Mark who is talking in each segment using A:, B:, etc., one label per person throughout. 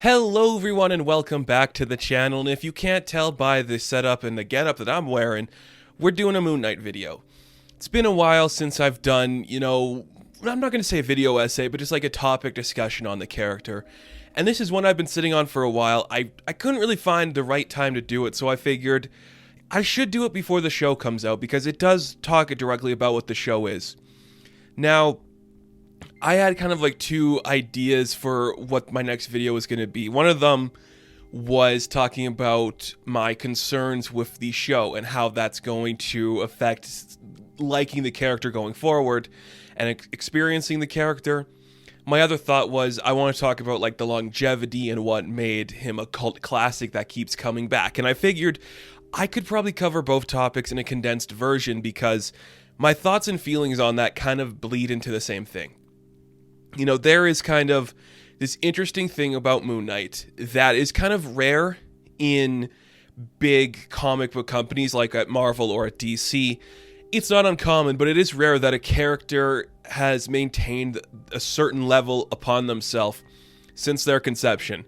A: Hello everyone and welcome back to the channel, and if you can't tell by the setup and the getup that I'm wearing, we're doing a Moon Knight video. It's been a while since I've done, I'm not going to say a video essay, but just like a topic discussion on the character. And this is one I've been sitting on for a while. I couldn't really find the right time to do it, so I figured I should do it before the show comes out because it does talk directly about what the show is. Now, I had kind of like two ideas for what my next video was going to be. One of them was talking about my concerns with the show and how that's going to affect liking the character going forward and experiencing the character. My other thought was I want to talk about like the longevity and what made him a cult classic that keeps coming back. And I figured I could probably cover both topics in a condensed version because my thoughts and feelings on that kind of bleed into the same thing. You know, there is kind of this interesting thing about Moon Knight that is kind of rare in big comic book companies like at Marvel or at DC. It's not uncommon, but it is rare that a character has maintained a certain level upon themselves since their conception.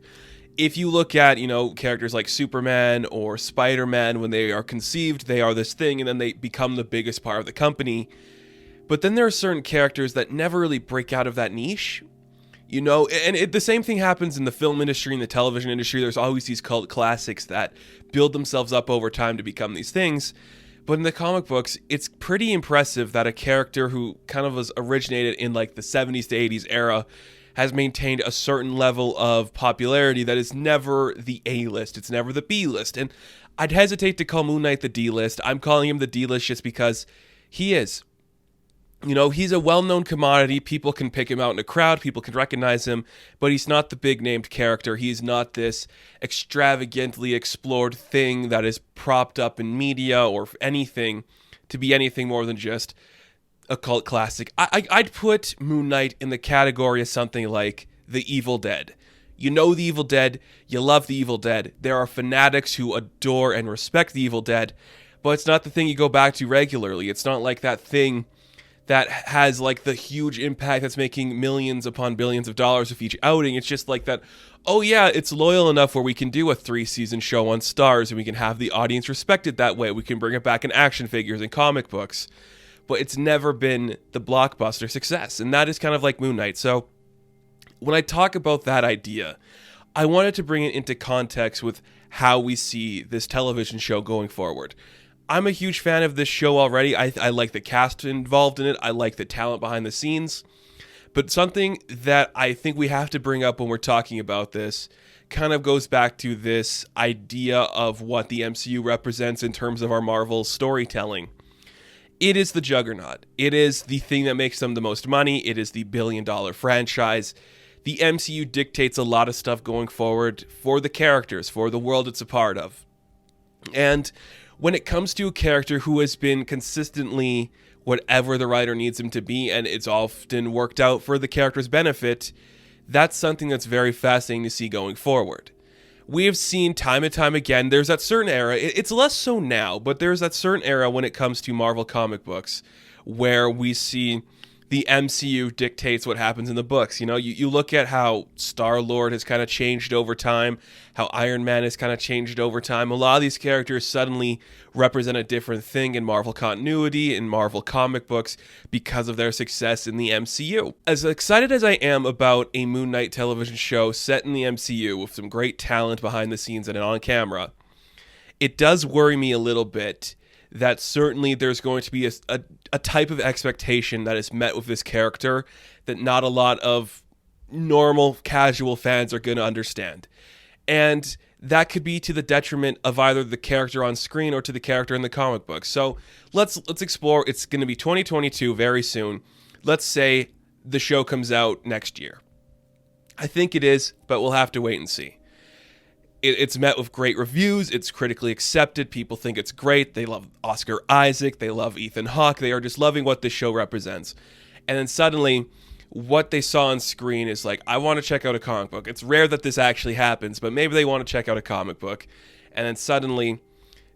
A: If you look at, characters like Superman or Spider-Man, when they are conceived, they are this thing, and then they become the biggest part of the company. But then there are certain characters that never really break out of that niche, and the same thing happens in the film industry and the television industry. There's always these cult classics that build themselves up over time to become these things. But in the comic books, it's pretty impressive that a character who kind of was originated in like the 70s to 80s era has maintained a certain level of popularity that is never the A-list. It's never the B-list. And I'd hesitate to call Moon Knight the D-list. I'm calling him the D-list just because he is. He's a well-known commodity. People can pick him out in a crowd. People can recognize him. But he's not the big-named character. He's not this extravagantly explored thing that is propped up in media or anything to be anything more than just a cult classic. I'd put Moon Knight in the category of something like The Evil Dead. You know The Evil Dead. You love The Evil Dead. There are fanatics who adore and respect The Evil Dead. But it's not the thing you go back to regularly. It's not like that thing that has like the huge impact that's making millions upon billions of dollars with each outing. It's just like that, oh yeah, it's loyal enough where we can do a 3-season show on Starz and we can have the audience respect it that way. We can bring it back in action figures and comic books. But it's never been the blockbuster success. And that is kind of like Moon Knight. So when I talk about that idea, I wanted to bring it into context with how we see this television show going forward. I'm a huge fan of this show already. I like the cast involved in it. I like the talent behind the scenes. But something that I think we have to bring up when we're talking about this kind of goes back to this idea of what the MCU represents in terms of our Marvel storytelling. It is the juggernaut. It is the thing that makes them the most money. It is the billion-dollar franchise. The MCU dictates a lot of stuff going forward for the characters, for the world it's a part of. And when it comes to a character who has been consistently whatever the writer needs him to be, and it's often worked out for the character's benefit, that's something that's very fascinating to see going forward. We have seen time and time again, there's that certain era, it's less so now, but there's that certain era when it comes to Marvel comic books, where we see the MCU dictates what happens in the books. You look at how Star-Lord has kind of changed over time, how Iron Man has kind of changed over time. A lot of these characters suddenly represent a different thing in Marvel continuity, in Marvel comic books, because of their success in the MCU. As excited as I am about a Moon Knight television show set in the MCU with some great talent behind the scenes and on camera, it does worry me a little bit that certainly there's going to be a type of expectation that is met with this character that not a lot of normal, casual fans are going to understand. And that could be to the detriment of either the character on screen or to the character in the comic book. So let's explore. It's going to be 2022 very soon. Let's say the show comes out next year. I think it is, but we'll have to wait and see. It's met with great reviews. It's critically accepted. People think it's great. They love Oscar Isaac. They love Ethan Hawke. They are just loving what this show represents. And then suddenly, what they saw on screen is like, I want to check out a comic book. It's rare that this actually happens, but maybe they want to check out a comic book. And then suddenly,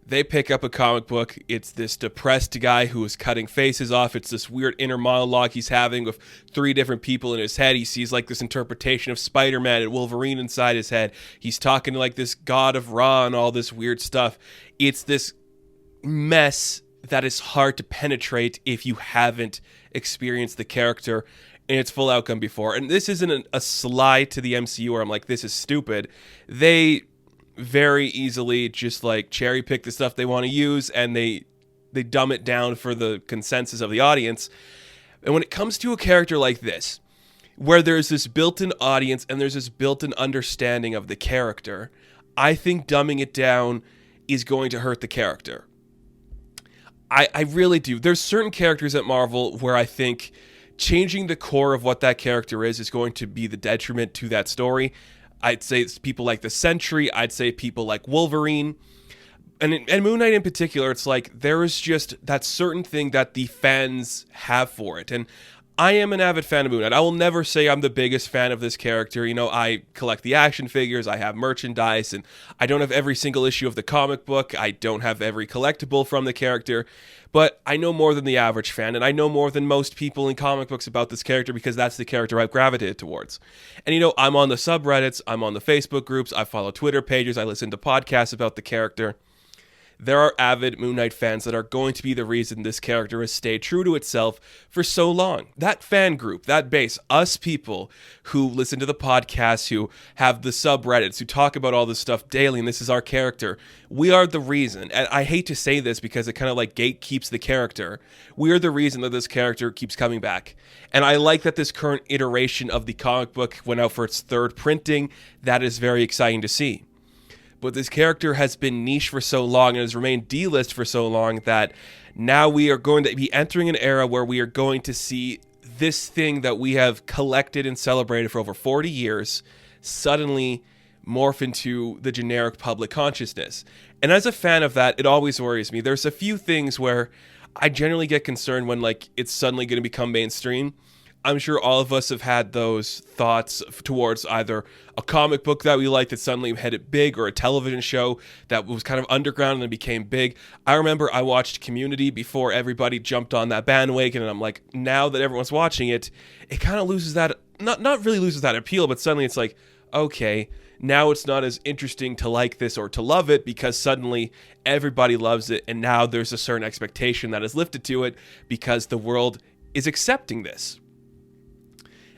A: They pick up a comic book. It's this depressed guy who is cutting faces off. It's this weird inner monologue he's having with 3 different people in his head. He sees like this interpretation of Spider-Man and Wolverine inside his head. He's talking to like this god of Ra and all this weird stuff. It's this mess that is hard to penetrate if you haven't experienced the character in its full outcome before. And this isn't a slide to the MCU where I'm like, this is stupid. They very easily just like cherry pick the stuff they want to use, and they dumb it down for the consensus of the audience. And when it comes to a character like this, where there's this built-in audience and there's this built-in understanding of the character, I think dumbing it down is going to hurt the character. I really do. There's certain characters at Marvel where I think changing the core of what that character is going to be the detriment to that story. I'd say it's people like the Sentry. I'd say people like Wolverine. And Moon Knight in particular, it's like there is just that certain thing that the fans have for it. And I am an avid fan of Moon Knight. I will never say I'm the biggest fan of this character. You know, I collect the action figures, I have merchandise, and I don't have every single issue of the comic book. I don't have every collectible from the character. But I know more than the average fan, and I know more than most people in comic books about this character because that's the character I've gravitated towards. And you know, I'm on the subreddits, I'm on the Facebook groups, I follow Twitter pages, I listen to podcasts about the character. There are avid Moon Knight fans that are going to be the reason this character has stayed true to itself for so long. That fan group, that base, us people who listen to the podcasts, who have the subreddits, who talk about all this stuff daily, and this is our character, we are the reason. And I hate to say this because it kind of like gatekeeps the character. We are the reason that this character keeps coming back. And I like that this current iteration of the comic book went out for its 3rd printing. That is very exciting to see. But this character has been niche for so long and has remained D-list for so long that now we are going to be entering an era where we are going to see this thing that we have collected and celebrated for over 40 years suddenly morph into the generic public consciousness. And as a fan of that, it always worries me. There's a few things where I generally get concerned when like it's suddenly going to become mainstream. I'm sure all of us have had those thoughts towards either a comic book that we liked that suddenly had it big, or a television show that was kind of underground and then became big. I remember I watched Community before everybody jumped on that bandwagon, and I'm like, now that everyone's watching it, it kind of loses that, not really loses that appeal, but suddenly it's like, okay, now it's not as interesting to like this or to love it because suddenly everybody loves it, and now there's a certain expectation that is lifted to it because the world is accepting this.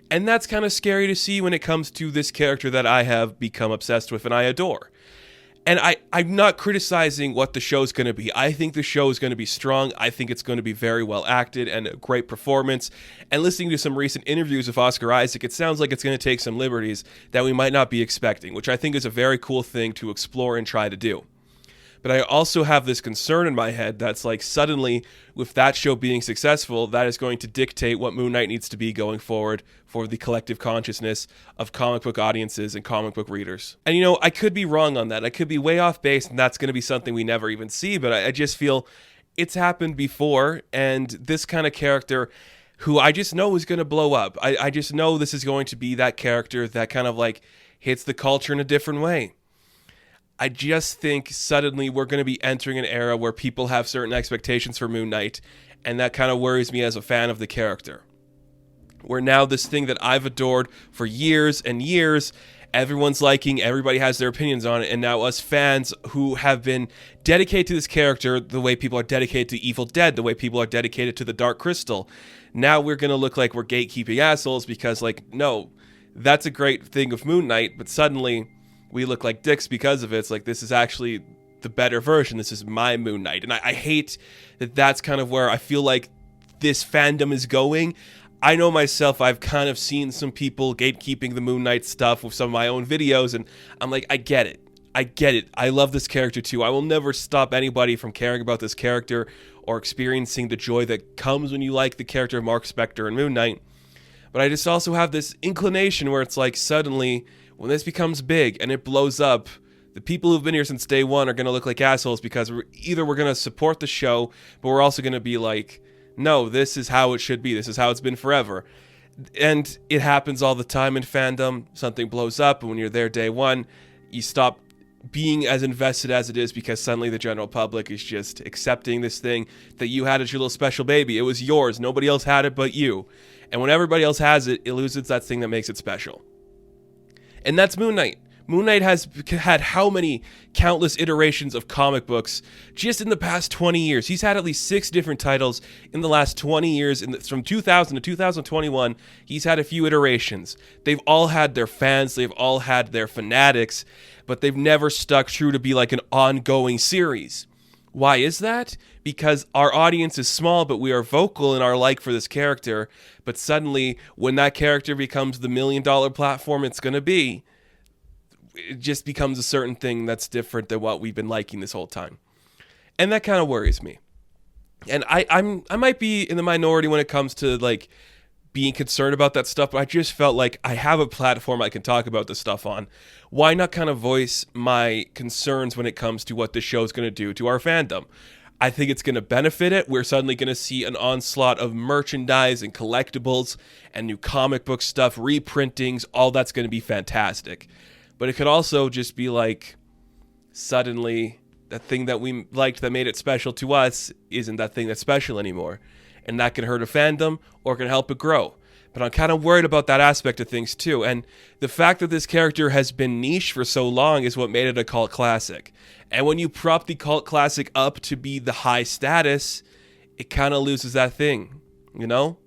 A: And that's kind of scary to see when it comes to this character that I have become obsessed with and I adore. And I'm not criticizing what the show's going to be. I think the show is going to be strong. I think it's going to be very well acted and a great performance. And listening to some recent interviews with Oscar Isaac, it sounds like it's going to take some liberties that we might not be expecting, which I think is a very cool thing to explore and try to do. But I also have this concern in my head that's like suddenly, with that show being successful, that is going to dictate what Moon Knight needs to be going forward for the collective consciousness of comic book audiences and comic book readers. And you know, I could be wrong on that. I could be way off base, and that's going to be something we never even see. But I just feel it's happened before, and this kind of character who I just know is going to blow up. I just know this is going to be that character that kind of like hits the culture in a different way. I just think suddenly we're going to be entering an era where people have certain expectations for Moon Knight, and that kind of worries me as a fan of the character. Where now this thing that I've adored for years and years, everyone's liking, everybody has their opinions on it, and now us fans who have been dedicated to this character the way people are dedicated to Evil Dead, the way people are dedicated to the Dark Crystal, now we're going to look like we're gatekeeping assholes because, like, no, that's a great thing of Moon Knight, but suddenly we look like dicks because of it. It's like, this is actually the better version. This is my Moon Knight. And I hate that that's kind of where I feel like this fandom is going. I know myself, I've kind of seen some people gatekeeping the Moon Knight stuff with some of my own videos, and I'm like, I get it. I love this character too. I will never stop anybody from caring about this character or experiencing the joy that comes when you like the character of Marc Spector and Moon Knight. But I just also have this inclination where it's like suddenly, when this becomes big and it blows up, the people who've been here since day one are going to look like assholes because we're going to support the show, but we're also going to be like, no, this is how it should be. This is how it's been forever. And it happens all the time in fandom. Something blows up, and when you're there day one, you stop being as invested as it is because suddenly the general public is just accepting this thing that you had as your little special baby. It was yours. Nobody else had it but you. And when everybody else has it, it loses that thing that makes it special. And that's Moon Knight. Moon Knight has had how many countless iterations of comic books just in the past 20 years? He's had at least 6 different titles in the last 20 years. From 2000 to 2021, he's had a few iterations. They've all had their fans. They've all had their fanatics. But they've never stuck true to be like an ongoing series. Why is that? Because our audience is small, but we are vocal in our like for this character. But suddenly, when that character becomes the $1 million platform it's going to be, it just becomes a certain thing that's different than what we've been liking this whole time. And that kind of worries me. And I might be in the minority when it comes to like being concerned about that stuff, but I just felt like I have a platform I can talk about this stuff on. Why not kind of voice my concerns when it comes to what this show is going to do to our fandom? I think it's going to benefit it. We're suddenly going to see an onslaught of merchandise and collectibles and new comic book stuff, reprintings, all that's going to be fantastic. But it could also just be like, suddenly, that thing that we liked that made it special to us isn't that thing that's special anymore. And that can hurt a fandom or can help it grow. But I'm kind of worried about that aspect of things too. And the fact that this character has been niche for so long is what made it a cult classic. And when you prop the cult classic up to be the high status, it kind of loses that thing, you know?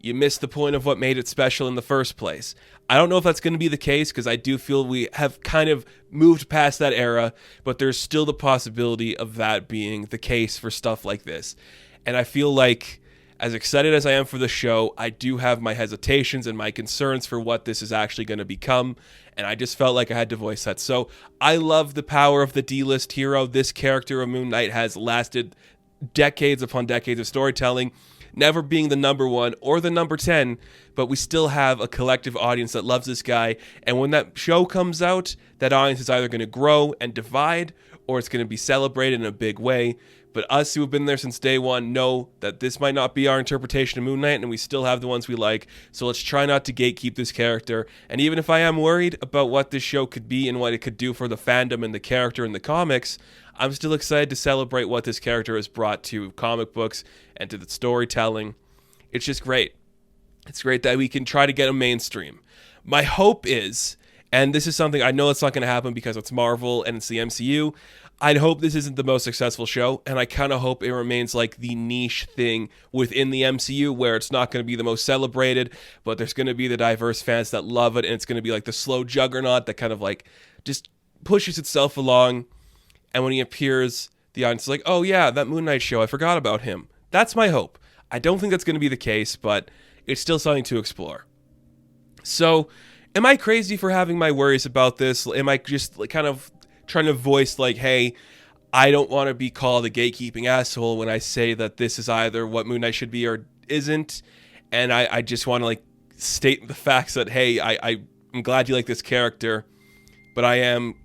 A: You miss the point of what made it special in the first place. I don't know if that's going to be the case because I do feel we have kind of moved past that era, but there's still the possibility of that being the case for stuff like this. And I feel like, as excited as I am for the show, I do have my hesitations and my concerns for what this is actually going to become, and I just felt like I had to voice that. So I love the power of the D-list hero. This character of Moon Knight has lasted decades upon decades of storytelling, never being the number 1 or the number 10, but we still have a collective audience that loves this guy. And when that show comes out, that audience is either going to grow and divide, or it's going to be celebrated in a big way. But us who have been there since day one know that this might not be our interpretation of Moon Knight, and we still have the ones we like. So let's try not to gatekeep this character. And even if I am worried about what this show could be and what it could do for the fandom and the character in the comics, I'm still excited to celebrate what this character has brought to comic books and to the storytelling. It's just great. It's great that we can try to get a mainstream. My hope is, and this is something I know it's not going to happen because it's Marvel and it's the MCU, I hope this isn't the most successful show, and I kind of hope it remains like the niche thing within the MCU where it's not going to be the most celebrated, but there's going to be the diverse fans that love it, and it's going to be like the slow juggernaut that kind of like just pushes itself along, and when he appears, the audience is like, oh yeah, that Moon Knight show, I forgot about him. That's my hope. I don't think that's going to be the case, but it's still something to explore. So, am I crazy for having my worries about this? Am I just kind of trying to voice like, hey, I don't want to be called a gatekeeping asshole when I say that this is either what Moon Knight should be or isn't, and I just want to like state the facts that, hey, I'm glad you like this character, but I am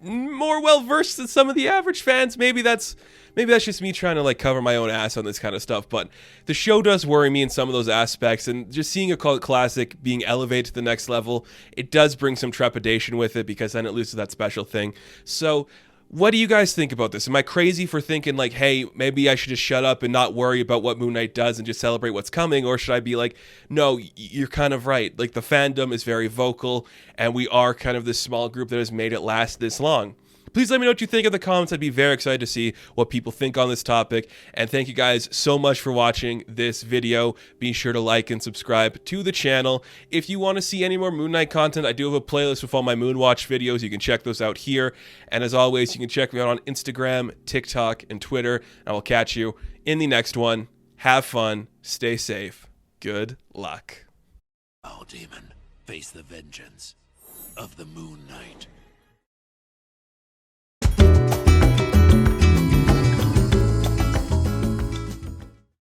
A: more well versed than some of the average fans. Maybe that's just me trying to like cover my own ass on this kind of stuff, but the show does worry me in some of those aspects, and just seeing a cult classic being elevated to the next level, it does bring some trepidation with it because then it loses that special thing. So what do you guys think about this? Am I crazy for thinking like, hey, maybe I should just shut up and not worry about what Moon Knight does and just celebrate what's coming? Or should I be like, no, you're kind of right. Like, the fandom is very vocal, and we are kind of this small group that has made it last this long. Please let me know what you think in the comments. I'd be very excited to see what people think on this topic. And thank you guys so much for watching this video. Be sure to like and subscribe to the channel. If you want to see any more Moon Knight content, I do have a playlist with all my Moonwatch videos. You can check those out here. And as always, you can check me out on Instagram, TikTok, and Twitter. And I will catch you in the next one. Have fun. Stay safe. Good luck.
B: Oh, demon, face the vengeance of the Moon Knight.